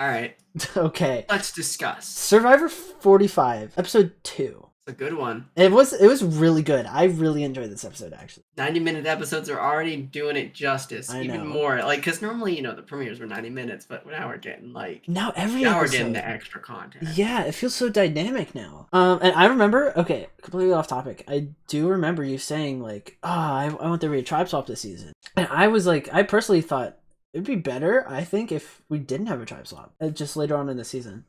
All right. Okay. Let's discuss. Survivor 45, episode 2. It's a good one. It was really good. I really enjoyed this episode, actually. 90-minute episodes are already doing it justice. I even know. more. Like, because normally, the premieres were 90 minutes, but now we're getting, like... Now we're getting the extra content. Yeah, it feels so dynamic now. And I remember... Okay, completely off topic. I do remember you saying, like, I want there to be a tribe swap this season. And I was like... I personally thought it'd be better, I think, if we didn't have a tribe swap. Just later on in the season.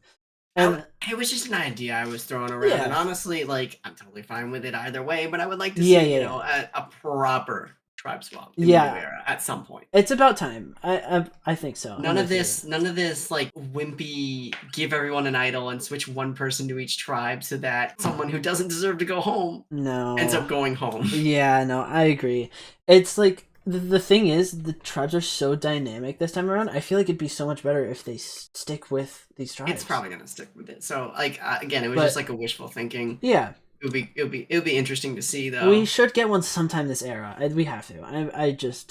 And it was just an idea I was throwing around, Yeah. and honestly, like, I'm totally fine with it either way, but I would like to see, a proper tribe swap in the new era at some point. It's about time. I think so. None of this, like, wimpy, give everyone an idol and switch one person to each tribe so that someone who doesn't deserve to go home ends up going home. Yeah, no, I agree. It's like... The thing is, the tribes are so dynamic this time around. I feel like it'd be so much better if they stick with these tribes. It's probably gonna stick with it. So, like, again, it was just like a wishful thinking. Yeah, it would be interesting to see, though. We should get one sometime this era. We have to.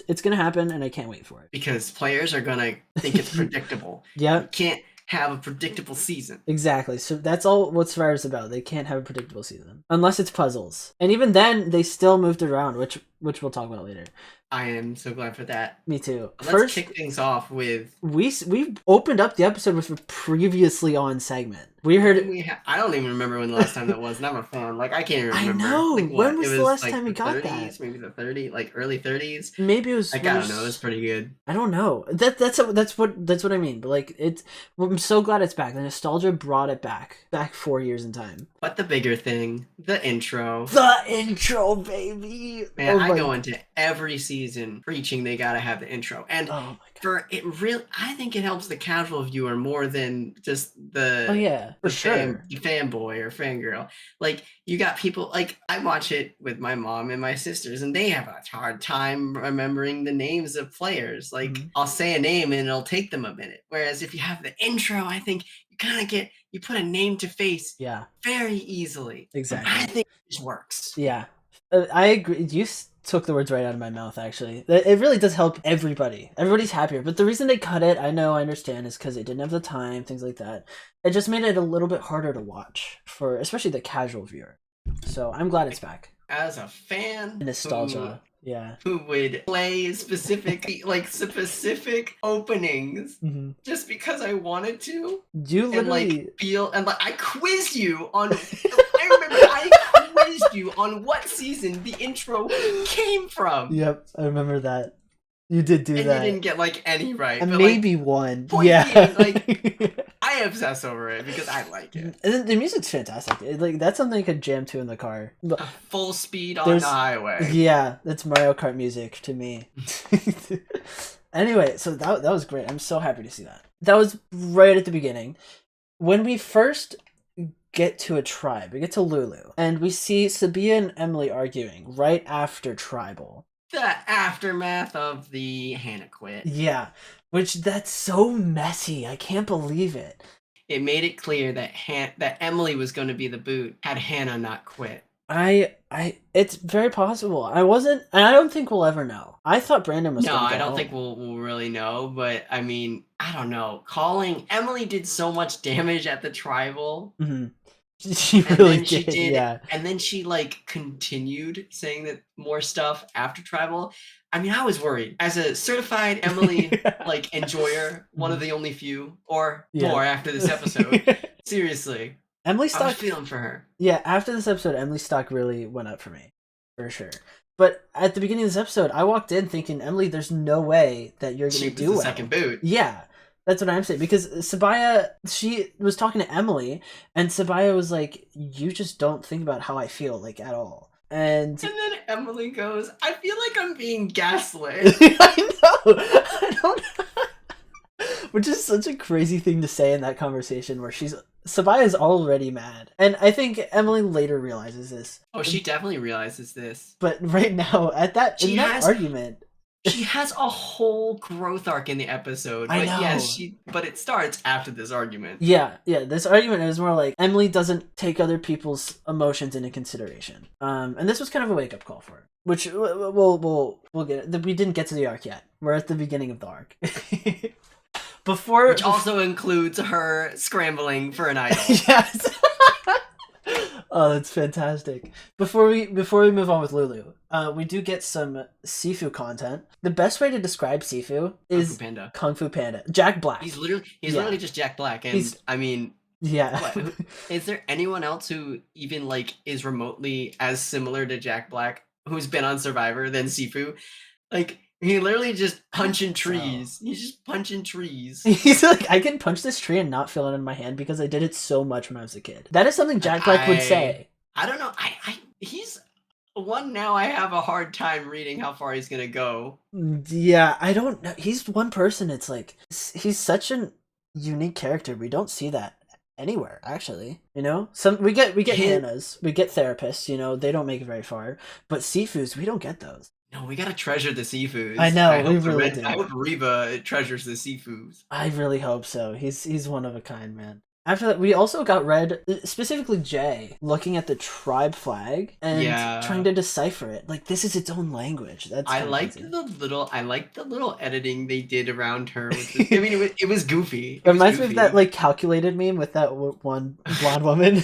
It's gonna happen, and I can't wait for it. Because players are gonna think it's predictable. Yeah, you can't have a predictable season. Exactly. So that's all what Survivor's about. They can't have a predictable season unless it's puzzles, and even then, they still moved it around, which we'll talk about later. I am so glad for that. Me too. Let's kick things off with... We opened up the episode with a previously on segment. We heard... I don't even remember when the last time that was. And I'm a fan. Like, I can't even remember. I know. Like, when was the last time we got 30s, that? Maybe the 30s, like early 30s. Maybe it was... Like, I don't know. It's pretty good. I don't know. That's what I mean. But like, I'm so glad it's back. The nostalgia brought it back 4 years in time. But the bigger thing, the intro. The intro, baby. Man, I go into every season preaching they gotta have the intro, and for it really, I think it helps the casual viewer more than just the fanboy or fangirl. Like, you got people, like, I watch it with my mom and my sisters, and they have a hard time remembering the names of players. Like, I'll say a name and it'll take them a minute, whereas if you have the intro, I think you kind of you put a name to face very easily. Exactly. I think this works. Yeah, I agree. You took the words right out of my mouth, actually. It really does help everybody. Everybody's happier. But the reason they cut it, I understand, is because they didn't have the time, things like that. It just made it a little bit harder to watch, for especially the casual viewer. So I'm glad it's back. As a fan, nostalgia. Who would play specific openings just because I wanted to. You literally I quizzed you on. I remember I quizzed you on what season the intro came from. Yep, I remember that. You did do that. You didn't get like any right. And but, maybe like, one. Yeah. Like, I obsess over it because I like it. And the music's fantastic. That's something I could jam to in the car. Full speed on the highway. Yeah, that's Mario Kart music to me. Anyway, so that was great. I'm so happy to see that. That was right at the beginning. When we first get to a tribe, we get to Lulu, and we see Sabiyah and Emily arguing right after Tribal. The aftermath of the Hannah quit. Yeah, that's so messy. I can't believe it. It made it clear that that Emily was going to be the boot had Hannah not quit. It's very possible. I don't think we'll ever know. I thought Brandon was. No, I don't think we'll really know. But I mean, I don't know. Emily did so much damage at the tribal. Mm-hmm. She really did, yeah. And then she continued saying that more stuff after tribal. I mean, I was worried as a certified Emily enjoyer, one of the only few, or more after this episode. Seriously, Emily's stock. I was feeling for her. Yeah, after this episode, Emily's stock really went up for me, for sure. But at the beginning of this episode, I walked in thinking, Emily, there's no way that you're going to do well. Second boot. Yeah. That's what I'm saying, because Sabiyah, she was talking to Emily, and Sabiyah was like, you just don't think about how I feel, at all. And then Emily goes, I feel like I'm being gaslit. I don't know. Which is such a crazy thing to say in that conversation where Sabiyah's already mad. And I think Emily later realizes this. Oh, she definitely realizes this. But right now, in that argument... She has a whole growth arc in the episode. I know. But it starts after this argument. Yeah. This argument is more like Emily doesn't take other people's emotions into consideration. And this was kind of a wake-up call for her. Which we'll get. We didn't get to the arc yet. We're at the beginning of the arc. Which also includes her scrambling for an idol. Yes. Oh, that's fantastic. Before we move on with Lulu, we do get some Sifu content. The best way to describe Sifu is Kung Fu Panda. Jack Black. He's literally just Jack Black, and I mean, yeah. Is there anyone else who even like is remotely as similar to Jack Black who's been on Survivor than Sifu? Like, he literally just punching trees. He's just punching trees. He's like, I can punch this tree and not feel it in my hand because I did it so much when I was a kid. That is something Jack Black would say. I don't know. He's one now. I have a hard time reading how far he's gonna go. Yeah, I don't know. He's one person. It's like he's such a unique character. We don't see that anywhere, actually. You know, we get Hannahs, we get therapists. You know, they don't make it very far. But Sifus, we don't get those. No, we gotta treasure the Sifus. I know, we really do. I hope Reba treasures the Sifus. I really hope so. He's one of a kind, man. After that, we also got Red, specifically Jay, looking at the tribe flag and trying to decipher it. Like, this is its own language. That's I liked the little editing they did around her. I mean, it was goofy. It reminds me of that like calculated meme with that one blonde woman.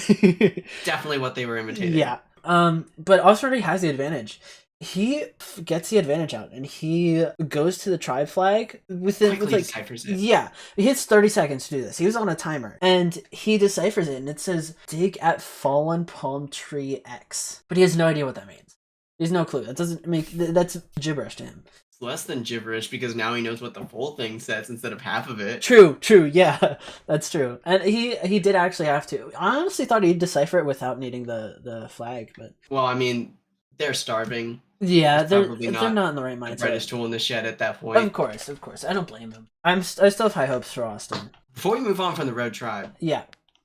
Definitely what they were imitating. Yeah. But Oscar already has the advantage. He gets the advantage out and he goes to the tribe flag with like deciphers it. Yeah, he has 30 seconds to do this. He was on a timer and he deciphers it and it says dig at fallen palm tree X, but he has no idea what that means. He has no clue. That doesn't make that's gibberish to him. It's less than gibberish because now he knows what the full thing says instead of half of it. True, yeah, that's true. And he did actually have to. I honestly thought he'd decipher it without needing the flag, but well, I mean, they're starving. Yeah, they're not in the right mindset. The brightest tool in the shed at that point. Of course. I don't blame them. I still have high hopes for Austin. Before we move on from the Red Tribe,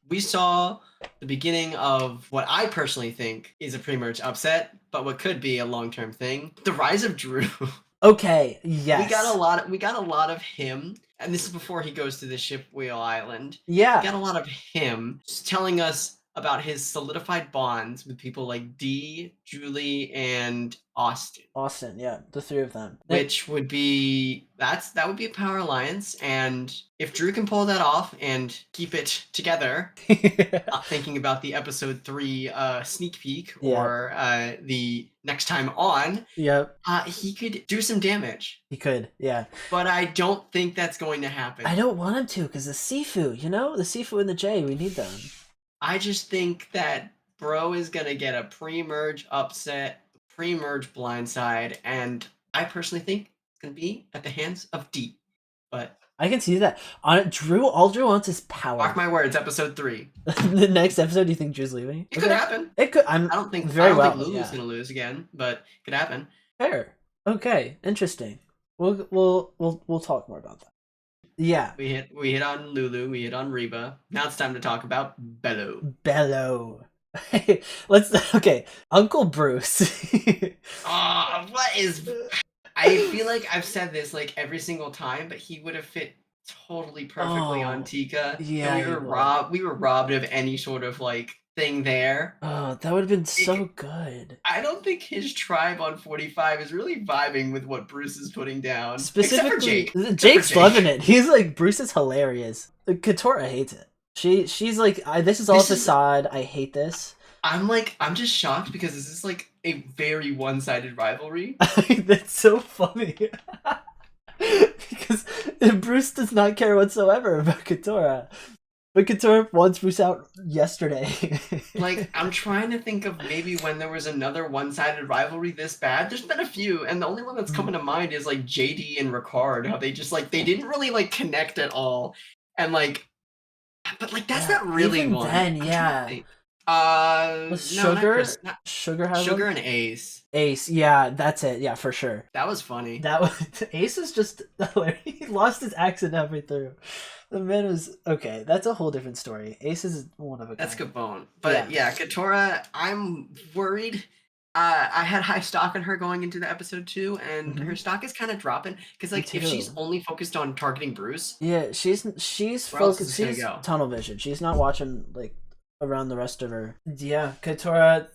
we saw the beginning of what I personally think is a pre-merge upset, but what could be a long-term thing: the rise of Drew. Okay. Yes. We got a lot of him, and this is before he goes to the Shipwheel Island. Yeah. We got a lot of him just telling us about his solidified bonds with people like Dee, Julie, and Austin. Austin, yeah, the three of them. Which would be that would be a power alliance, and if Drew can pull that off and keep it together, not thinking about the episode 3 sneak peek or the next time on, he could do some damage. He could, yeah. But I don't think that's going to happen. I don't want him to, because the Sifu, the Sifu and the J, we need them. I just think that Bro is going to get a pre-merge upset, pre-merge blindside, and I personally think it's going to be at the hands of D. But I can see that. All Drew wants is power. Mark my words, episode 3. The next episode, do you think Drew's leaving? It could happen. It could. I don't think Lulu's going to lose again, but it could happen. Fair. Okay. Interesting. We'll talk more about that. Yeah. We hit on Lulu, we hit on Reba. Now it's time to talk about Belo. Okay. Uncle Bruce. What is I feel like I've said this like every single time, but he would have fit totally perfectly on Tika. Yeah. And we were robbed of any sort of like thing there. Oh, that would have been so good. I don't think his tribe on 45 is really vibing with what Bruce is putting down. Specifically, Jake's loving it. He's like, Bruce is hilarious. Katurah hates it. She's like, this is all facade. I hate this. I'm just shocked because this is like a very one-sided rivalry. That's so funny. Because Bruce does not care whatsoever about Katurah. But Katurah wants Bruce out yesterday. Like, I'm trying to think of maybe when there was another one-sided rivalry this bad. There's been a few, and the only one that's coming to mind is, like, JD and Ricard. How they just, like, they didn't really, like, connect at all. And, like, but, like, that's not really even one. Then, yeah. Sugar and Ace, yeah, that's it. Yeah, for sure. That was funny. Ace is just he lost his accent halfway through. The man was okay. That's a whole different story. Ace is one of a kind. That's Gabon. But yeah, Katurah, I'm worried. I had high stock on her going into the episode 2, and her stock is kind of dropping because, like, if she's only focused on targeting Bruce, she's focused. She's tunnel vision. She's not watching like around the rest of her. Yeah, Katurah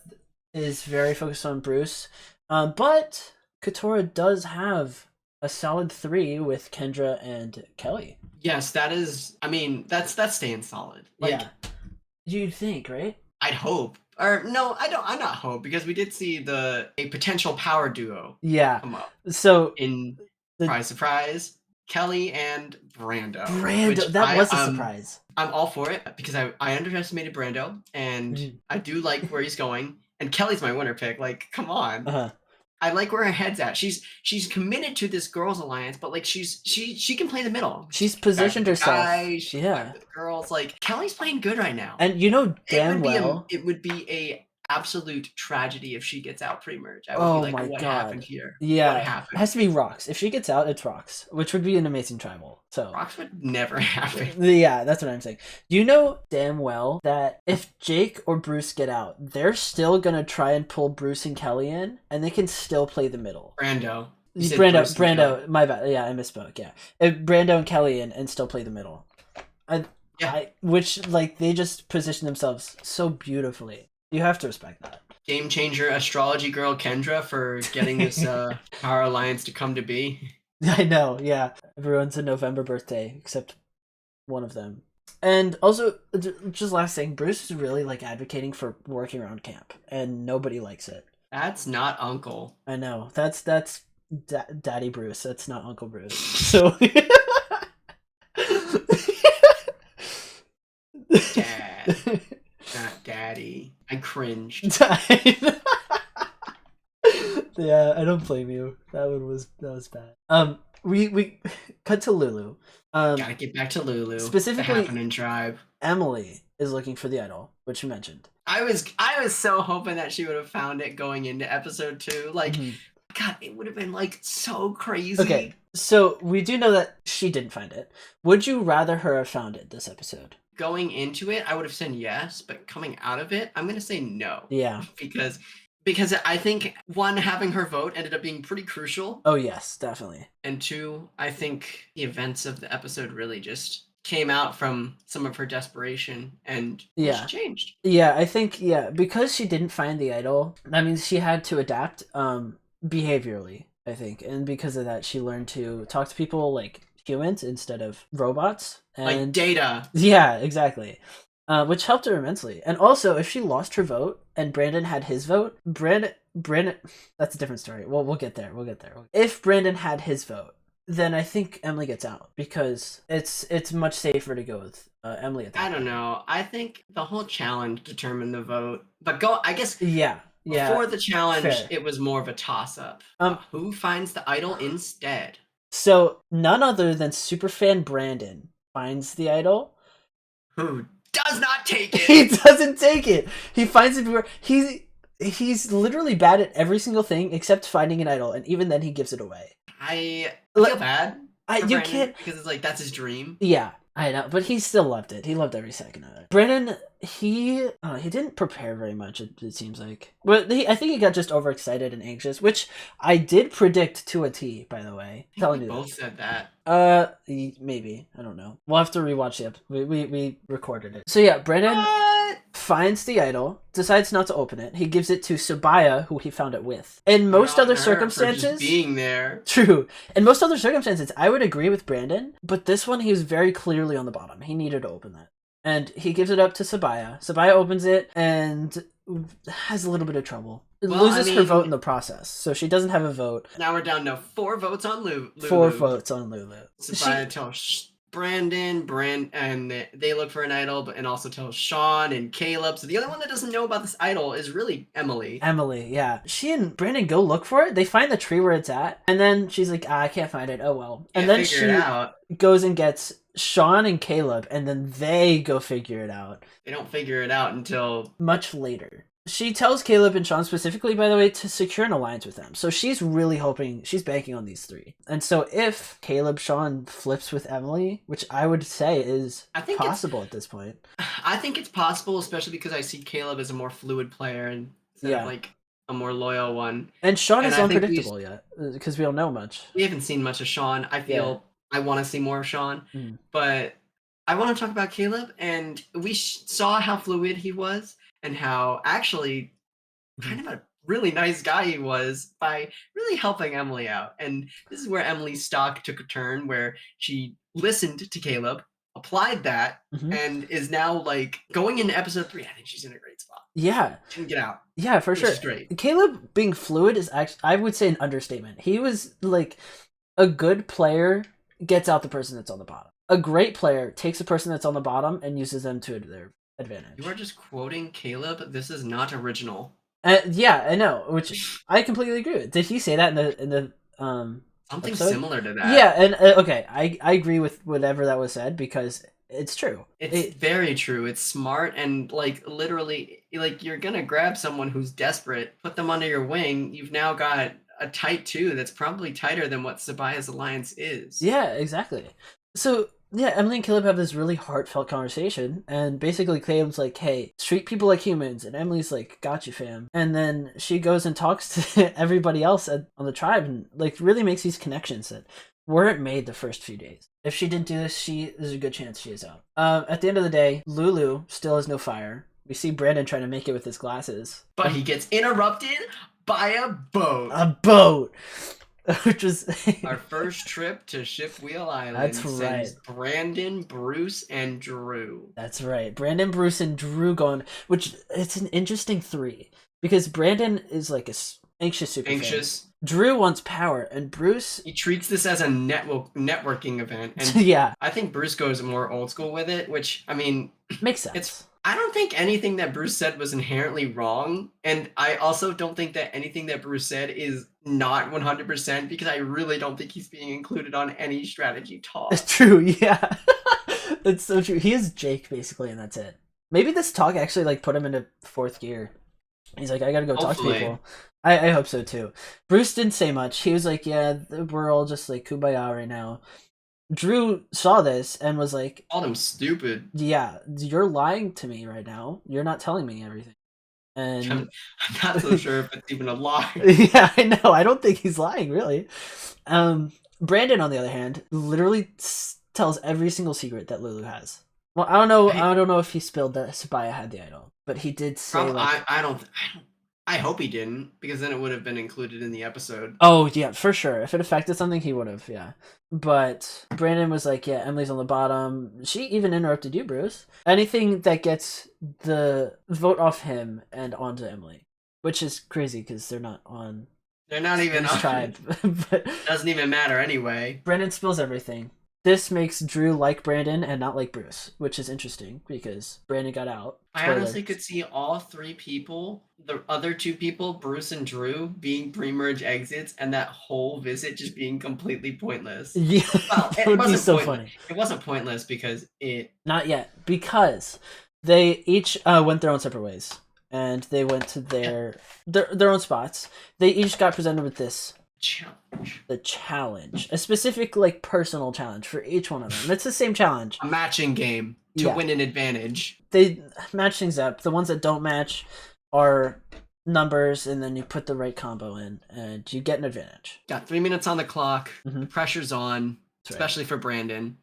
is very focused on Bruce, but Katurah does have a solid 3 with Kendra and Kellie. Yes, that is. I mean, that's staying solid. Like, yeah, you'd think, right? I'd hope. Or no, I don't. I'm not hope because we did see a potential power duo. Yeah. Come up. So in surprise, Kellie and Brando. Brando, that was a surprise. I'm all for it because I underestimated Brando and I do like where he's going. And Kellie's my winner pick. Like, come on. I like where her head's at. She's committed to this girls' alliance, but like she can play the middle. She's positioned herself. Guys, with the girls. Like Kellie's playing good right now. And you know damn well it would be a absolute tragedy if she gets out pre-merge. I would be like, what happened here? Yeah. What happened? It has to be Rocks. If she gets out, it's Rocks, which would be an amazing tribal. So Rocks would never happen. Yeah, that's what I'm saying. You know damn well that if Jake or Bruce get out, they're still gonna try and pull Bruce and Kellie in, and they can still play the middle. Brando, my bad. Yeah, I misspoke. Yeah, if Brando and Kellie in and still play the middle. Which like they just position themselves so beautifully. You have to respect that. Game changer astrology girl Kendra for getting this Power Alliance to come to be. I know, yeah. Everyone's a November birthday except one of them. And also, just last thing, Bruce is really like advocating for working around camp, and nobody likes it. That's not Uncle. I know. That's Daddy Bruce. That's not Uncle Bruce. So. Dad. Not Daddy. I cringed. Yeah, I don't blame you. That was bad. We cut to Lulu. Gotta get back to Lulu. Specifically, the Happening Tribe. Emily is looking for the idol, which you mentioned. I was so hoping that she would have found it going into episode 2. Like, God, it would have been like so crazy. Okay, so we do know that she didn't find it. Would you rather her have found it this episode? Going into it, I would have said yes, but coming out of it, I'm gonna say no. Yeah, because I think 1, having her vote ended up being pretty crucial. Oh yes, definitely. And 2, I think the events of the episode really just came out from some of her desperation and she changed. Yeah, I think because she didn't find the idol, that means she had to adapt behaviorally, I think, and because of that, she learned to talk to people like humans instead of robots. And like Data. Yeah, exactly. Which helped her immensely. And also, if she lost her vote and Brandon had his vote, Brandon, that's a different story. Well, we'll get there. If Brandon had his vote, then I think Emily gets out because it's much safer to go with Emily at that point. I don't know. I think the whole challenge determined the vote. But I guess. Yeah. Before the challenge, it was more of a toss-up. Who finds the idol instead? So, none other than superfan Brandon finds the idol. Who does not take it. He doesn't take it. He finds it before. He's literally bad at every single thing except finding an idol, and even then he gives it away. I feel bad. You can't, because it's like that's his dream. Yeah, I know, but he still loved it. He loved every second of it. Brandon, he didn't prepare very much. It seems like, but I think he got just overexcited and anxious, which I did predict to a T. By the way, telling you both said that. Maybe I don't know. We'll have to rewatch the episode. We recorded it. So yeah, Brandon finds the idol, decides not to open it. He gives it to Sabiyah, who he found it with. In most other circumstances, just being there. True. In most other circumstances, I would agree with Brandon, but this one he was very clearly on the bottom. He needed to open that. And he gives it up to Sabiyah. Sabiyah opens it and has a little bit of trouble. Loses her vote in the process, so she doesn't have a vote. Now we're down to 4 votes on Lulu. 4 votes on Lulu. Sabiyah tells Brandon, and they look for an idol, and also tells Sean and Kaleb. So the only one that doesn't know about this idol is really Emily. Emily, yeah. She and Brandon go look for it. They find the tree where it's at, and then she's like, I can't find it. Oh well. And then she goes and gets Sean and Kaleb, and then they go figure it out. They don't figure it out until much later. She tells Kaleb and Sean specifically, by the way, to secure an alliance with them. So she's really hoping, she's banking on these 3. And so if Kaleb, Sean flips with Emily, which I would say is possible at this point. I think it's possible, especially because I see Kaleb as a more fluid player and instead of like a more loyal one. And Sean is unpredictable yet, because we don't know much. We haven't seen much of Sean. I feel I want to see more of Sean, but I want to talk about Kaleb, and we saw how fluid he was. And how actually kind of a really nice guy he was by really helping Emily out. And this is where Emily's stock took a turn, where she listened to Kaleb, applied that, and is now like going into episode 3. I think she's in a great spot. Yeah. She can get out. Yeah, for sure. Is great. Kaleb being fluid is actually, I would say, an understatement. He was like, a good player gets out the person that's on the bottom. A great player takes a person that's on the bottom and uses them to their advantage. You are just quoting Kaleb. This is not original. Yeah, I know, which I completely agree with. Did he say that in the something episode? Similar to that? Yeah, and okay, I agree with whatever that was said, because it's true. It's very true. It's smart, and like literally, like you're gonna grab someone who's desperate, put them under your wing. You've now got a tight 2 that's probably tighter than what Sabiyah's alliance is. Yeah, exactly. So yeah, Emily and Kaleb have this really heartfelt conversation, and basically Kaleb's like, hey, treat people like humans, and Emily's like, got you, fam. And then she goes and talks to everybody else on the tribe, and like really makes these connections that weren't made the first few days. If she didn't do this, there's a good chance she is out. At the end of the day, Lulu still has no fire. We see Brandon trying to make it with his glasses. But he gets interrupted by a boat. A boat! Which was our first trip to Shipwheel Island. That's right. Brandon, Bruce, and Drew. That's right. Brandon, Bruce, and Drew going, which it's an interesting 3, because Brandon is like a anxious super fan. Drew wants power, and Bruce, he treats this as a networking event. And yeah, I think Bruce goes more old school with it, which I mean makes sense. I don't think anything that Bruce said was inherently wrong, and I also don't think that anything that Bruce said is not 100%, because I really don't think he's being included on any strategy talk. It's true, yeah. It's so true. He is Jake, basically, and that's it. Maybe this talk actually like put him into 4th gear. He's like, I gotta go talk to people. I hope so too. Bruce didn't say much. He was like, yeah, we're all just like kumbaya right now. Drew saw this and was like, called him stupid. Yeah, you're lying to me right now. You're not telling me everything. And I'm not so sure if it's even a lie. Yeah, I know. I don't think he's lying, really. Brandon, on the other hand, literally tells every single secret that Lulu has. Well, I don't know if he spilled that Sabiyah had the idol, but he did say. I hope he didn't, because then it would have been included in the episode. Oh yeah, for sure. If it affected something, he would have. Yeah, but Brandon was like, "Yeah, Emily's on the bottom." She even interrupted you, Bruce. Anything that gets the vote off him and onto Emily, which is crazy because they're not on. They're not even on tribe. But doesn't even matter anyway. Brandon spills everything. This makes Drew like Brandon and not like Bruce, which is interesting because Brandon got out. Spoiler. I honestly could see all 3 people, the other 2 people, Bruce and Drew, being pre-merge exits, and that whole visit just being completely pointless. Yeah, well, it would be so funny. It wasn't pointless because it... Not yet, because they each went their own separate ways, and they went to their own spots. They each got presented with this challenge. The challenge. A specific, like, personal challenge for each one of them. It's the same challenge. A matching game to win an advantage. They match things up. The ones that don't match are numbers, and then you put the right combo in, and you get an advantage. Got 3 minutes on the clock. The pressure's on, especially for Brandon.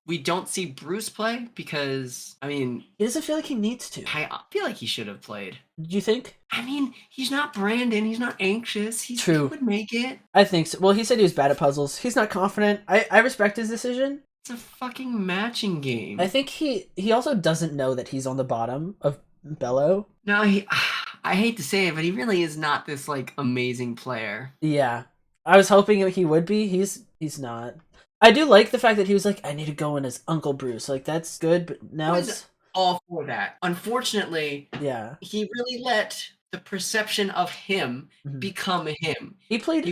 We don't see Bruce play because, I mean... He doesn't feel like he needs to. I feel like he should have played. Do you think? I mean, he's not Brandon. He's not anxious. True. He would make it. I think so. Well, he said he was bad at puzzles. He's not confident. I respect his decision. It's a fucking matching game. I think he also doesn't know that he's on the bottom of Belo. No, I hate to say it, but he really is not this, like, amazing player. Yeah. I was hoping he would be. He's not. I do like the fact that he was like, I need to go in as Uncle Bruce. Like, that's good, but now it's... all for that. Unfortunately, yeah, he really let the perception of him become him. He tried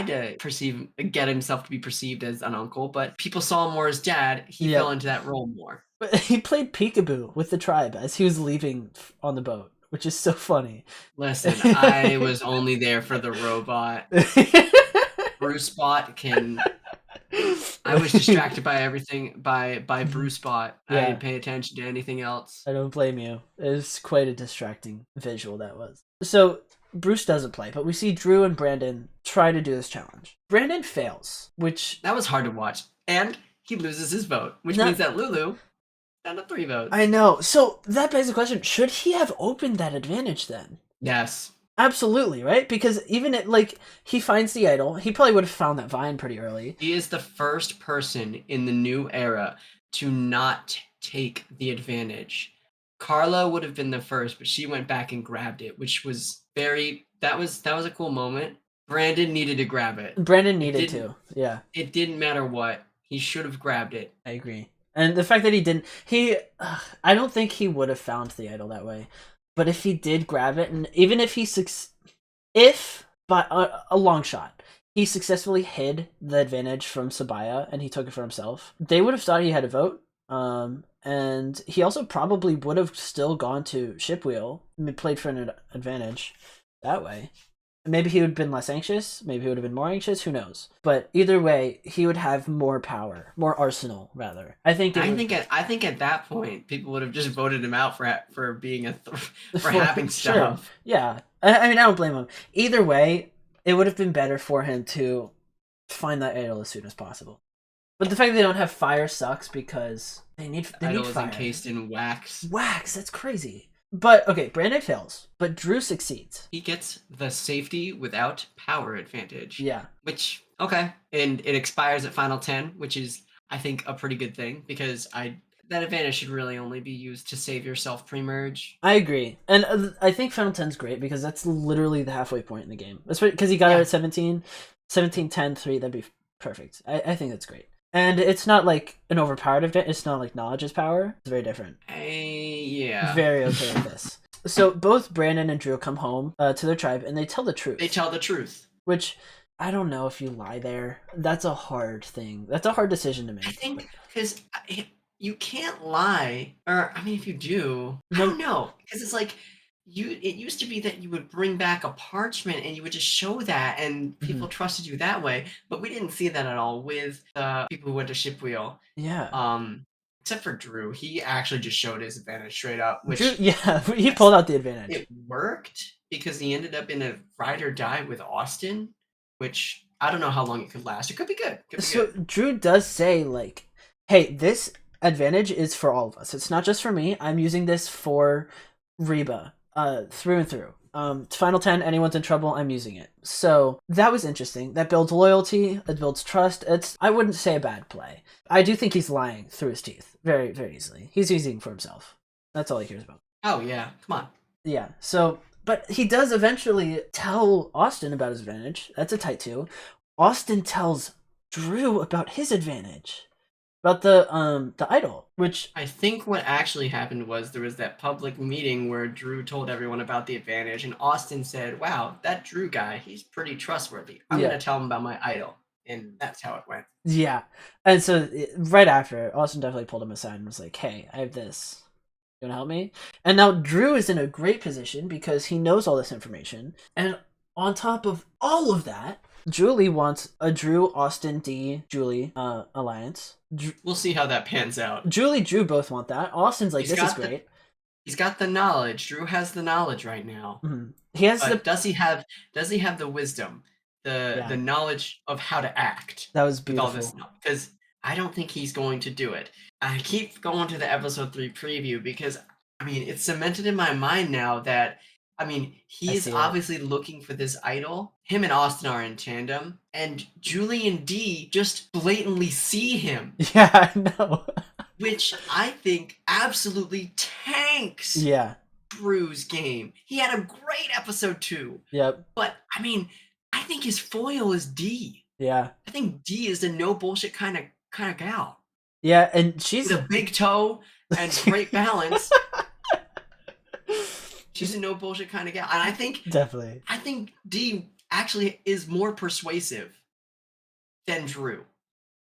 to get himself to be perceived as an uncle, but people saw him more as dad. He fell into that role more. But he played peekaboo with the tribe as he was leaving on the boat, which is so funny. Listen, I was only there for the robot. Bruce Bot can... I was distracted by everything by Bruce Bot. I didn't pay attention to anything else. I don't blame you. It was quite a distracting visual that was. So Bruce doesn't play, but we see Drew and Brandon try to do this challenge. Brandon fails, which... That was hard to watch. And he loses his vote, which means that Lulu Down to 3 votes. I know. So that begs the question: should he have opened that advantage then? Yes. Absolutely, right? Because even he finds the idol, he probably would have found that vine pretty early. He is the first person in the new era to not take the advantage. Carla would have been the first, but she went back and grabbed it, which was that was a cool moment. Brandon needed to grab it. Brandon needed to. Yeah. It didn't matter what. He should have grabbed it. I agree. And the fact that he didn't, I don't think he would have found the idol that way. But if he did grab it, and even if by a long shot, he successfully hid the advantage from Sabiyah and he took it for himself, they would have thought he had a vote. And he also probably would have still gone to Shipwheel and played for an advantage that way. Maybe he would have been less anxious. Maybe he would have been more anxious. Who knows? But either way, he would have more power, more arsenal, rather. I think at that point, people would have just voted him out for being for having stuff. Sure. Yeah, I mean, I don't blame him. Either way, it would have been better for him to find that idol as soon as possible. But the fact that they don't have fire sucks because they need fire. Encased in wax. Wax, that's crazy. But, okay, Brandon fails, but Drew succeeds. He gets the safety without power advantage. Yeah. Which, okay. And it expires at Final 10, which is, I think, a pretty good thing, because that advantage should really only be used to save yourself pre-merge. I agree. And I think Final 10's great, because that's literally the halfway point in the game. Because he got it at 17, 10, 3, that'd be perfect. I think that's great. And it's not like an overpowered event. It's not like knowledge's power. It's very different. Yeah. Very okay with this. So both Brandon and Drew come home to their tribe, and they tell the truth. They tell the truth. Which, I don't know if you lie there. That's a hard thing. That's a hard decision to make. I think, because you can't lie. Or, I mean, if you do, I don't know. Because it's like, it used to be that you would bring back a parchment and you would just show that and people trusted you that way, but we didn't see that at all with people who went to Shipwheel. Yeah. Except for Drew, he actually just showed his advantage straight up. Which Drew, he pulled out the advantage. It worked because he ended up in a ride or die with Austin, which I don't know how long it could last. It could be good. Drew does say, like, hey, this advantage is for all of us. It's not just for me. I'm using this for Reba. Through and through. Final 10, anyone's in trouble, I'm using it. So that was interesting. That builds loyalty, it builds trust. I wouldn't say a bad play. I do think he's lying through his teeth very, very easily. He's using for himself. That's all he cares about. Oh yeah, come on. Yeah, so, but he does eventually tell Austin about his advantage. That's a tight 2. Austin tells Drew about his advantage. About the idol, which I think what actually happened was there was that public meeting where Drew told everyone about the advantage, and Austin said, wow, that Drew guy, he's pretty trustworthy. I'm going to tell him about my idol. And that's how it went. Yeah. And so right after, Austin definitely pulled him aside and was like, hey, I have this. You want to help me? And now Drew is in a great position because he knows all this information. And on top of all of that, Julie wants a Drew, Austin, D, Julie alliance. We'll see how that pans out. Julie, Drew both want that. Austin's like, this is great. He's got the knowledge. Drew has the knowledge right now. Mm-hmm. He has does he have the wisdom, the knowledge of how to act? That was beautiful. With all this, because I don't think he's going to do it. I keep going to the episode 3 preview because I mean it's cemented in my mind now that he is obviously looking for this idol. Him and Austin are in tandem, and Julie and Dee just blatantly see him. Yeah, I know. Which I think absolutely tanks Drew's game. He had a great episode 2. Yep. But, I think his foil is Dee. Yeah. I think Dee is a no bullshit kind of gal. Yeah, and she's with a big toe and great balance. She's a no bullshit kind of gal. And I think Dee actually is more persuasive than Drew.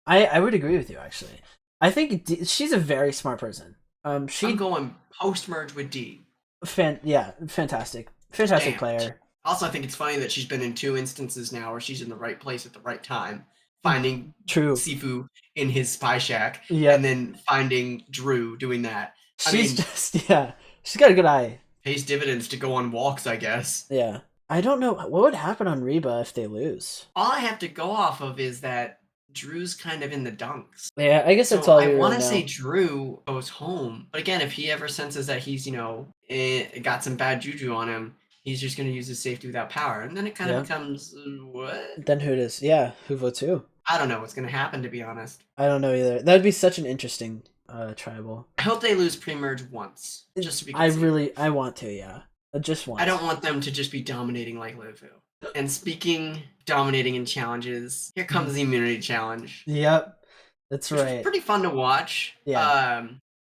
I would agree with you, actually. I think she's a very smart person. I'm going post-merge with Dee. Fantastic. Fantastic player. Also, I think it's funny that she's been in 2 instances now where she's in the right place at the right time. Finding Sifu in his spy shack. And then finding Drew doing that. She's got a good eye. Pays dividends to go on walks, I guess. Yeah. I don't know. What would happen on Reba if they lose? All I have to go off of is that Drew's kind of in the dunks. Yeah, I guess that's all I we want really to know. say Drew goes home, but again, if he ever senses that he's got some bad juju on him, he's just going to use his safety without power, and then it kind of becomes what? Then who does? Yeah, who votes who? I don't know what's going to happen, to be honest. I don't know either. That would be such an interesting tribal. I hope they lose pre-merge once, just to be conceded. I want to, yeah. Just once. I don't want them to just be dominating like Lufu. And speaking dominating in challenges, here comes the immunity challenge. Yep, that's right. It's pretty fun to watch. Yeah.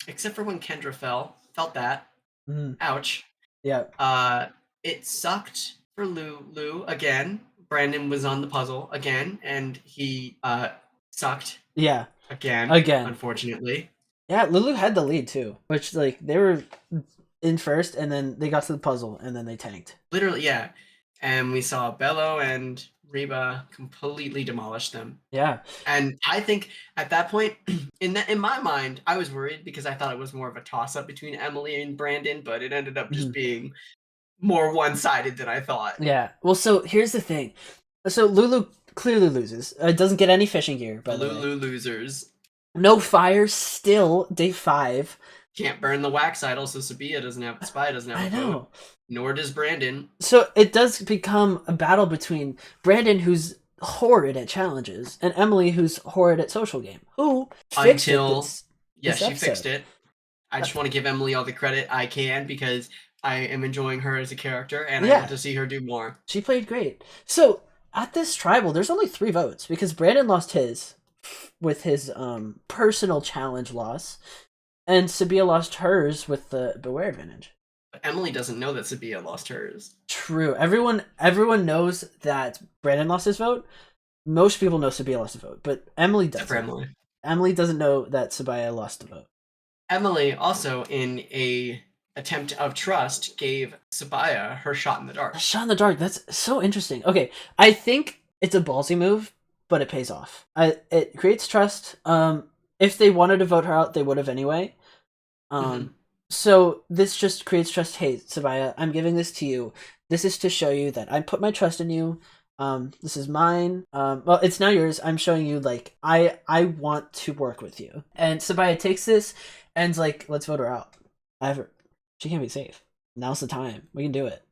Except for when Kendra felt that. Ouch. Yeah. It sucked for Lulu again. Brandon was on the puzzle again, and he sucked. Yeah. Again. Unfortunately. Yeah, Lulu had the lead too, which like they were in first, and then they got to the puzzle, and then they tanked. Literally, yeah. And we saw Belo and Reba completely demolish them. Yeah. And I think at that point, in my mind, I was worried because I thought it was more of a toss-up between Emily and Brandon, but it ended up just being more one-sided than I thought. Yeah. Well, so here's the thing. So Lulu clearly loses. Doesn't get any fishing gear, by the way. Lulu losers. No fire still, day 5. Can't burn the wax idol, so Sabiyah doesn't have a vote. Nor does Brandon. So it does become a battle between Brandon, who's horrid at challenges, and Emily, who's horrid at social game. Who fixed it she fixed it. I just want to give Emily all the credit I can because I am enjoying her as a character, and I want to see her do more. She played great. So at this tribal, there's only 3 votes because Brandon lost his with his personal challenge loss, and Sabiyah lost hers with the beware advantage. But Emily doesn't know that Sabiyah lost hers. True. Everyone knows that Brandon lost his vote. Most people know Sabiyah lost a vote, but Emily doesn't. Except for Emily. Emily doesn't know that Sabiyah lost the vote. Emily also, in a attempt of trust, gave Sabiyah her shot in the dark. A shot in the dark. That's so interesting. Okay, I think it's a ballsy move, but it pays off. It creates trust. If they wanted to vote her out, they would have anyway. So this just creates trust. Hey, Sabiyah, I'm giving this to you. This is to show you that I put my trust in you. This is mine. Well, it's now yours. I'm showing you, like, I want to work with you. And Sabiyah takes this and's like, let's vote her out. She can't be safe. Now's the time. We can do it.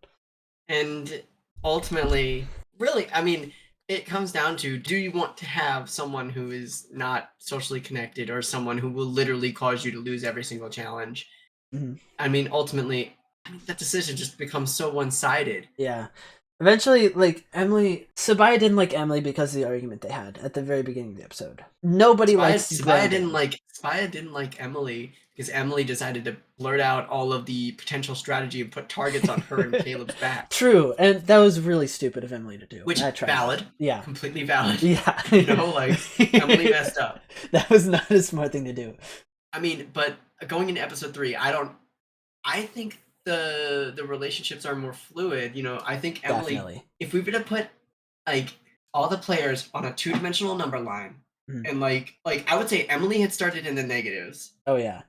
And ultimately, really, I mean, it comes down to, do you want to have someone who is not socially connected or someone who will literally cause you to lose every single challenge? I mean, ultimately, that decision just becomes so one-sided. Yeah. Eventually, like, Sabiyah didn't like Emily because of the argument they had at the very beginning of the episode. Nobody likes Sabiyah didn't like Emily because Emily decided to blurt out all of the potential strategy and put targets on her and Kaleb's back. True, and that was really stupid of Emily to do. Which, valid. Yeah. Completely valid. Yeah. Emily messed up. That was not a smart thing to do. I mean, but going into episode 3, I think the relationships are more fluid. I think Emily, definitely. If we were to put like all the players on a 2-dimensional number line, and like I would say Emily had started in the negatives. Oh yeah.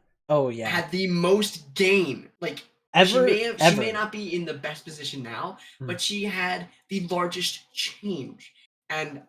Had the most gain. Like she may not be in the best position now, but she had the largest change. And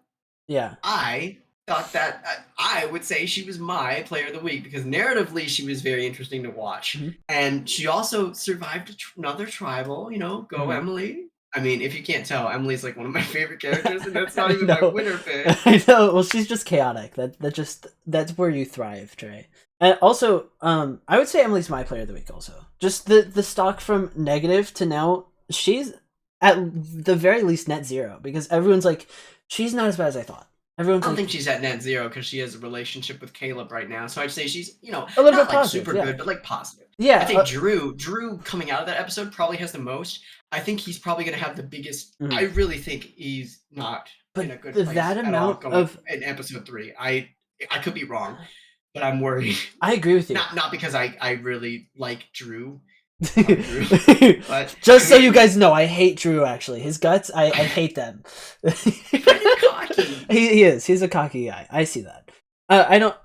I thought that I would say she was my player of the week because narratively she was very interesting to watch. And she also survived another tribal, go Emily. I mean, if you can't tell, Emily's like one of my favorite characters, and that's not even my winner pick. I know. Well, she's just chaotic. That's where you thrive, Trey. And also, I would say Emily's my player of the week also. Just the stock from negative to now, she's at the very least net 0 because everyone's like, she's not as bad as I thought. I don't think she's at net 0 because she has a relationship with Kaleb right now. So I'd say she's, a little bit positive, super good, but like positive. Yeah. I think Drew coming out of that episode probably has the most. I think he's probably going to have the biggest. I really think he's not in a good place that amount of in episode 3. I could be wrong, but I'm worried. I agree with you. Not because I really like Drew. But just so you guys know, I hate Drew. Actually, his guts, I hate them. Cocky. He is. He's a cocky guy. I see that. I don't.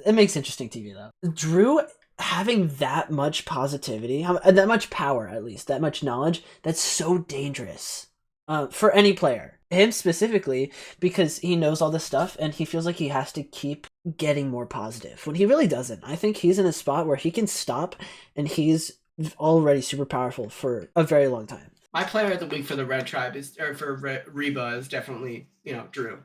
It makes interesting TV though. Drew having that much positivity, that much power, at least that much knowledge, that's so dangerous for any player. him specifically, because he knows all this stuff and he feels like he has to keep getting more positive when he really doesn't. I think he's in a spot where he can stop, and he's already super powerful for a very long time. My player of the week for the Red Tribe Reba is definitely, Drew.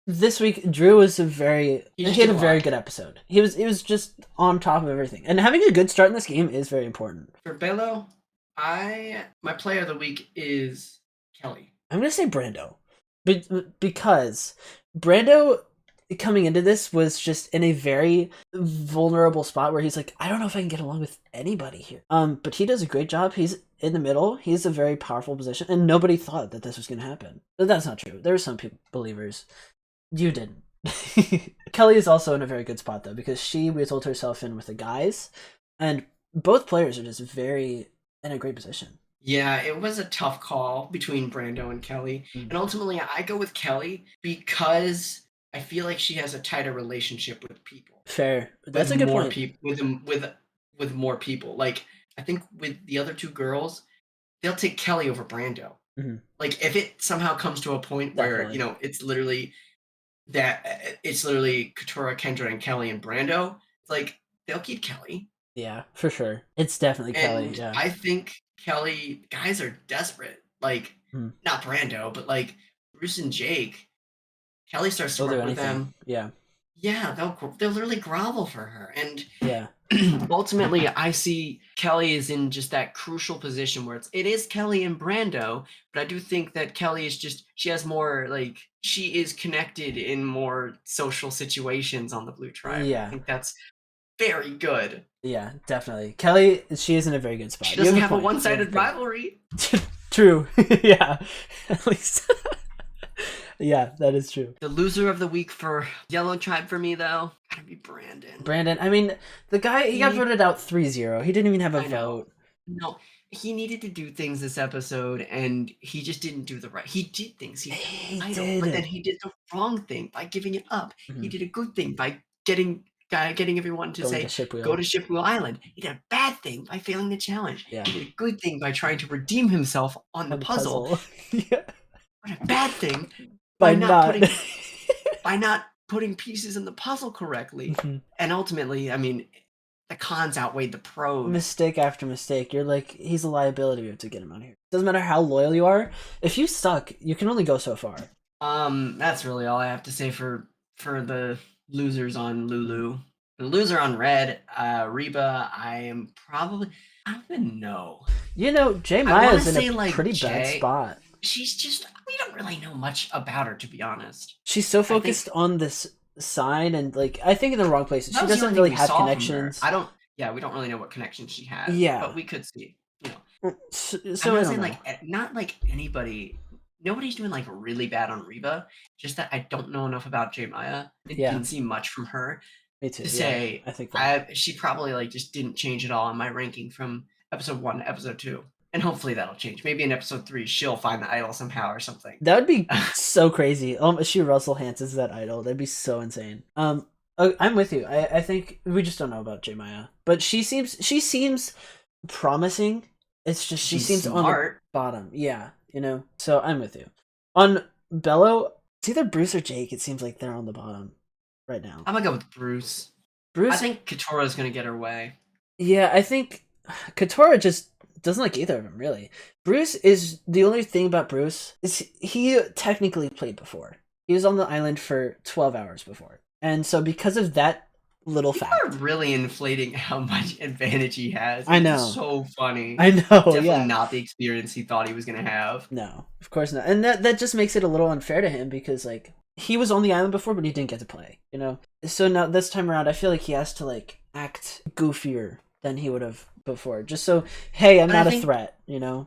This week, Drew was he had a very good episode. He was just on top of everything, and having a good start in this game is very important. For Belo, my player of the week is Kellie. I'm gonna say Brando, because Brando coming into this was just in a very vulnerable spot where he's like, I don't know if I can get along with anybody here. But he does a great job. He's in the middle. He's a very powerful position, and nobody thought that this was gonna happen. But that's not true. There were some believers. You didn't. Kellie is also in a very good spot though, because she weaseled herself in with the guys, and both players are just very in a great position. Yeah, it was a tough call between Brando and Kellie, and ultimately I go with Kellie because I feel like she has a tighter relationship with people. Fair. That's a good point. With more people. Like, I think with the other two girls, they'll take Kellie over Brando. Mm-hmm. Like, if it somehow comes to a point where, it's literally Katurah, Kendra, and Kellie and Brando, it's like, they'll keep Kellie. Yeah, for sure. It's definitely Kellie, yeah. I think Kellie, guys are desperate. Like, not Brando, but like Bruce and Jake. Kellie starts to work with them. Yeah. Yeah, they'll literally grovel for her. And yeah. Ultimately, I see Kellie is in just that crucial position where it is Kellie and Brando, but I do think that Kellie is she has more, like, she is connected in more social situations on the Blue Tribe. Yeah. I think that's very good. Yeah, definitely. Kellie, she is in a very good spot. She doesn't have a one-sided rivalry. True. Yeah. At least. Yeah, that is true. The loser of the week for Yellow Tribe for me, though, gotta be Brandon. Brandon, I mean, the guy, he got voted out 3-0. He didn't even have a vote. No, he needed to do things this episode, and he just didn't do the right. He did things. He did. But then he did the wrong thing by giving it up. Mm-hmm. He did a good thing by getting everyone to say, go to Shipwheel Island. He did a bad thing by failing the challenge. Yeah. He did a good thing by trying to redeem himself on the puzzle. Yeah. But a bad thing by not putting pieces in the puzzle correctly. Mm-hmm. And ultimately, I mean, the cons outweighed the pros. Mistake after mistake. You're like, he's a liability. We have to get him out of here. Doesn't matter how loyal you are. If you suck, you can only go so far. That's really all I have to say for the losers on Lulu. The loser on Red, Reba, I don't even know. Maya's in a pretty bad spot. She's just, we don't really know much about her, to be honest. She's so focused on this sign and, like, I think in the wrong places. She doesn't really have connections. We don't really know what connections she has. Yeah. But we could see, So I'm not saying, like, not like anybody, nobody's doing, like, really bad on Reba. Just that I don't know enough about Maya. I didn't see much from her. Me too. To say, I think she probably, like, just didn't change at all in my ranking from episode 1 to episode 2. And hopefully that'll change. Maybe in episode 3, she'll find the idol somehow or something. That would be so crazy. She Russell Hanson's that idol. That'd be so insane. I'm with you. I think we just don't know about Maya, but she seems promising. It's just she seems smart. On the bottom. Yeah, So I'm with you. On Belo, it's either Bruce or Jake. It seems like they're on the bottom right now. I'm gonna go with Bruce. I think Katurah's gonna get her way. Yeah, I think Katurah just doesn't like either of them, really. Bruce is the only thing about Bruce is he technically played before. He was on the island for 12 hours before, and so because of that little fact, are really inflating how much advantage he has. I know, it's so funny. I know, definitely not the experience he thought he was gonna have. No, of course not, and that just makes it a little unfair to him because, like, he was on the island before, but he didn't get to play. So now this time around, I feel like he has to, like, act goofier than he would have before, just so, hey, I'm not a threat,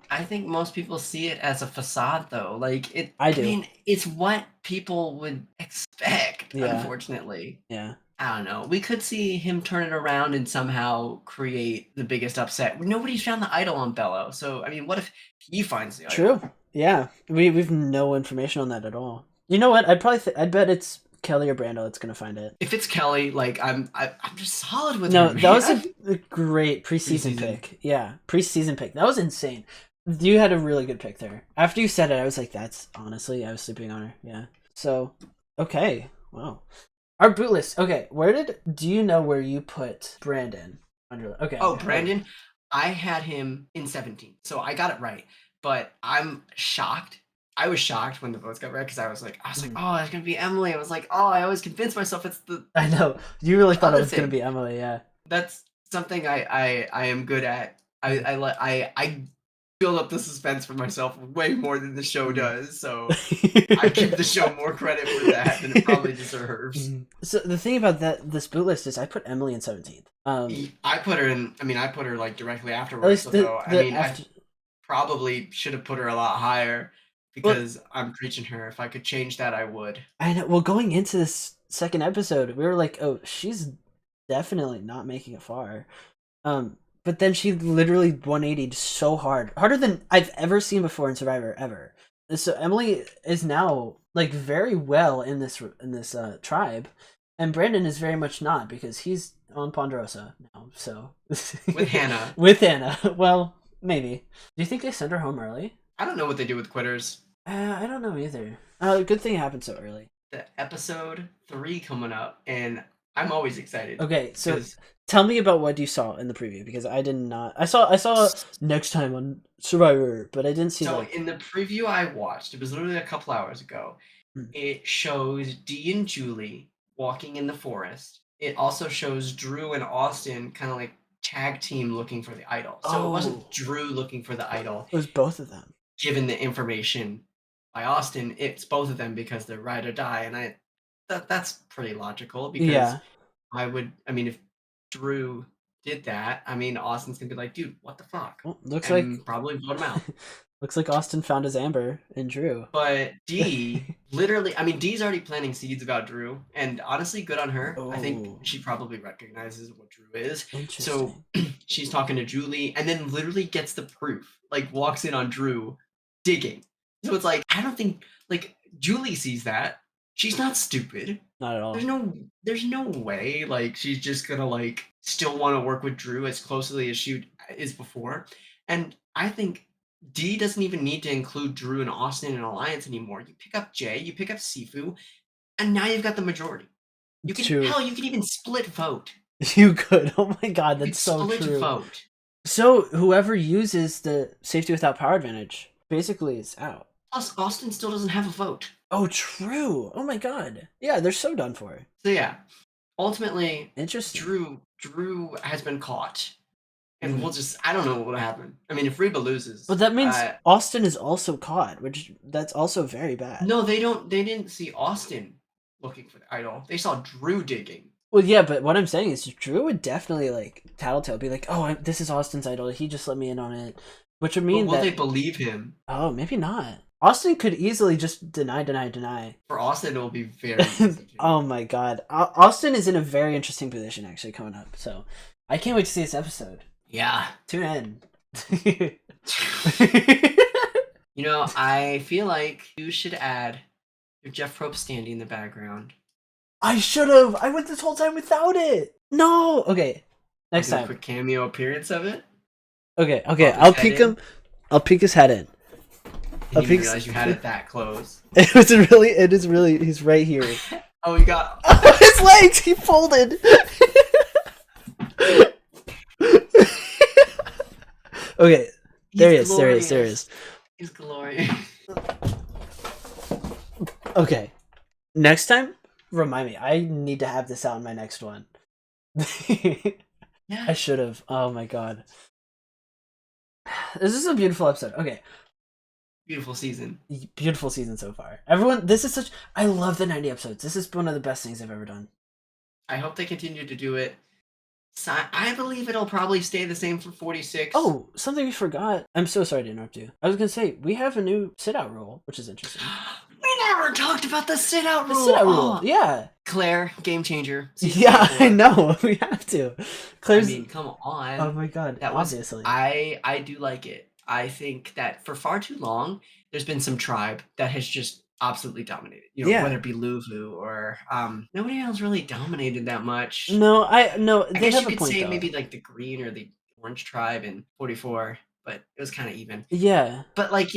I think most people see it as a facade, though. Like, I do. I mean, it's what people would expect, unfortunately. Yeah. I don't know. We could see him turn it around and somehow create the biggest upset. Nobody's found the idol on Belo, so, I mean, what if he finds the idol? True. Yeah. We've no information on that at all. You know what? I'd bet it's Kellie or Brando that's gonna find it. If it's Kellie, like, I'm just solid with her. No, that was a great preseason pick. Yeah, preseason pick. That was insane. You had a really good pick there. After you said it, I was like, that's honestly, I was sleeping on her. Yeah. So, okay. Wow. Our boot list. Okay, do you know where you put Brandon? Okay. Oh, Brandon? I had him in 17, so I got it right. But I'm shocked. I was shocked when the votes got read because I was like, oh, it's gonna be Emily. I was like, oh, I always convinced myself it's the. I know you really thought it was gonna be Emily. Yeah. That's something I am good at. I build up the suspense for myself way more than the show does, so I give the show more credit for that than it probably deserves. So the thing about this boot list is I put Emily in 17th. I put her like directly afterwards. I probably should have put her a lot higher because I'm preaching her. If I could change that, I would. I know. Well, going into this second episode, we were like, oh, she's definitely not making it far. But then she literally 180'd so hard, harder than I've ever seen before in Survivor ever. So Emily is now like very well in this tribe, and Brandon is very much not because he's on Ponderosa now. So with Hannah, well, maybe. Do you think they send her home early? I don't know what they do with quitters. I don't know either. Good thing it happened so early. The episode 3 coming up, and I'm always excited. Okay, so tell me about what you saw in the preview because I did not. I saw next time on Survivor, but I didn't see. So in the preview I watched, it was literally a couple hours ago. It shows Dee and Julie walking in the forest. It also shows Drew and Austin kind of like tag team looking for the idol. So it wasn't Drew looking for the idol. It was both of them. Given the information by Austin, it's both of them because they're ride or die, and that's pretty logical because if Drew did that, Austin's gonna be like, dude, what the fuck? Well, looks like probably vote him out. Looks like Austin found his Amber in Drew. But Dee, literally, Dee's already planting seeds about Drew, and honestly, good on her. I think she probably recognizes what Drew is. So she's talking to Julie, and then literally gets the proof. Like, walks in on Drew digging. So it's like, I don't think, like, Julie sees that. She's not stupid. Not at all. There's no way, like, she's just gonna, like, still want to work with Drew as closely as she is before. And I think Dee doesn't even need to include Drew and Austin in an alliance anymore. You pick up Jay, you pick up Sifu, and now you've got the majority. You can even split vote. You could. Oh my god, that's so true. Split vote. So whoever uses the safety without power advantage basically is out. Plus, Austin still doesn't have a vote. Oh, true. Oh my god. Yeah, they're so done for. So yeah, ultimately, interesting. Drew has been caught. And I don't know what will happen. If Reba loses. But that means Austin is also caught, that's also very bad. No, they didn't see Austin looking for the idol. They saw Drew digging. Well, yeah, but what I'm saying is Drew would definitely, like, tattletale, be like, oh, this is Austin's idol. He just let me in on it. Which would mean will they believe him? Oh, maybe not. Austin could easily just deny. For Austin, it will be very easy. Oh my god. Austin is in a very interesting position, actually, coming up. So, I can't wait to see this episode. Yeah. Tune in. I feel like you should add your Jeff Probst standee in the background. I should have. I went this whole time without it. No. Okay. Next time. A quick cameo appearance of it. Okay. I'll peek him. I'll peek his head in. I didn't realize you had it that close. It is really. He's right here. Oh, you got his legs. He folded. Okay, there he is. He's glorious. Okay, next time, remind me. I need to have this out in my next one. Yeah. I should have. Oh my god. This is a beautiful episode. Okay. Beautiful season. Beautiful season so far. Everyone, I love the 90 episodes. This is one of the best things I've ever done. I hope they continue to do it. I believe it'll probably stay the same for 46. Oh, something we forgot. I'm so sorry to interrupt you. I was going to say, we have a new sit-out rule, which is interesting. We never talked about the sit-out rule. The sit-out rule, yeah. Claire, game changer. Yeah, I know. We have to. Claire's... come on. Oh my god, obviously. I do like it. I think that for far too long, there's been some tribe that has just absolutely dominated. Whether it be Lulu or nobody else really dominated that much. No, I guess you could say maybe like the green or the orange tribe in 44, but it was kind of even. Yeah. But like,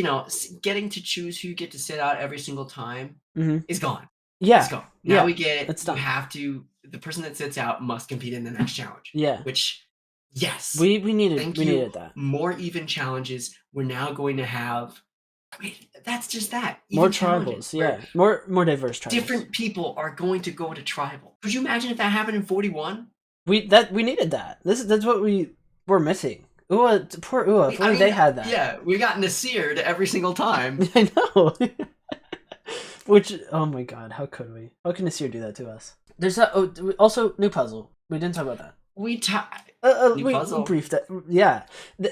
getting to choose who you get to sit out every single time is gone. Yeah. It's gone. Now we the person that sits out must compete in the next challenge. Yeah. Which, yes. We needed that. More even challenges. We're now going to have, that's just that. More tribals, yeah. More diverse tribals. Different people are going to go to tribal. Could you imagine if that happened in 41? We needed that. That's what we were missing. Poor Ooh, if only they had that. Yeah, we got Nasir to every single time. I know. Which, oh my god, how could we? How can Nasir do that to us? There's also new puzzle. We didn't talk about that. We briefed that. Yeah,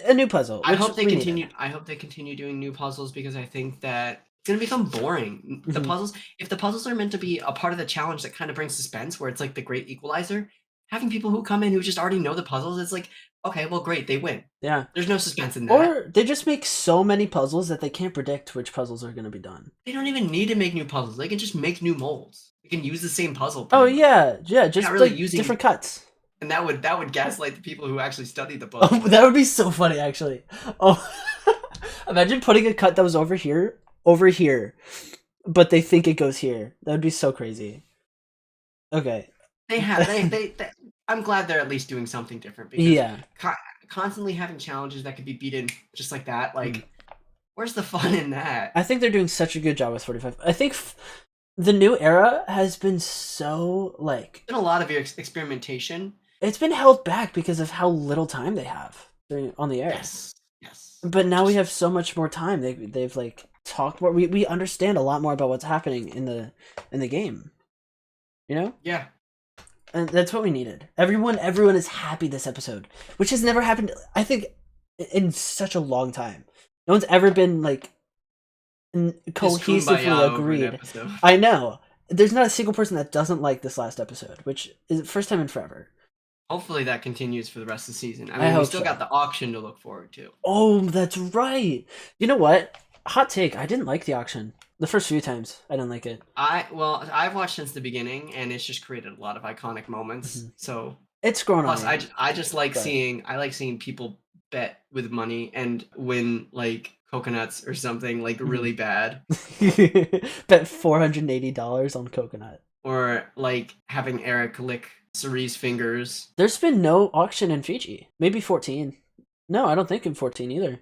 a new puzzle. I hope they continue doing new puzzles because I think that it's gonna become boring. The puzzles, if the puzzles are meant to be a part of the challenge that kind of brings suspense, where it's like the great equalizer, having people who come in who just already know the puzzles, it's like, okay, well, great, they win. Yeah, there's no suspense in that. Or they just make so many puzzles that they can't predict which puzzles are gonna be done. They don't even need to make new puzzles. They can just make new molds. They can use the same puzzle. Oh yeah, just really like using different cuts. And that would gaslight the people who actually study the book. Oh, that would be so funny, actually. Oh, imagine putting a cut that was over here, but they think it goes here. That would be so crazy. Okay. I'm glad they're at least doing something different. Because constantly having challenges that could be beaten just like that, like, where's the fun in that? I think they're doing such a good job with 45. I think the new era has been so, like... Been a lot of experimentation. It's been held back because of how little time they have on the air. Yes. But now we have so much more time. They've like talked more. We understand a lot more about what's happening in the game. You know? Yeah. And that's what we needed. Everyone is happy this episode, which has never happened, I think, in such a long time. No one's ever been like cohesively agreed. I know. There's not a single person that doesn't like this last episode, which is the first time in forever. Hopefully that continues for the rest of the season. I mean, we still got the auction to look forward to. Oh, that's right. You know what? Hot take. I didn't like the auction. The first few times, I didn't like it. I've watched since the beginning, and it's just created a lot of iconic moments. So it's grown on. Plus, I just like seeing people bet with money and win like coconuts or something like really bad. Bet $480 on coconut. Or like having Eric lick Cerise's fingers. There's been no auction in Fiji. Maybe 14. No, I don't think in 14 either.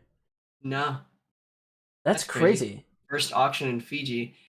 No. That's crazy. First auction in Fiji.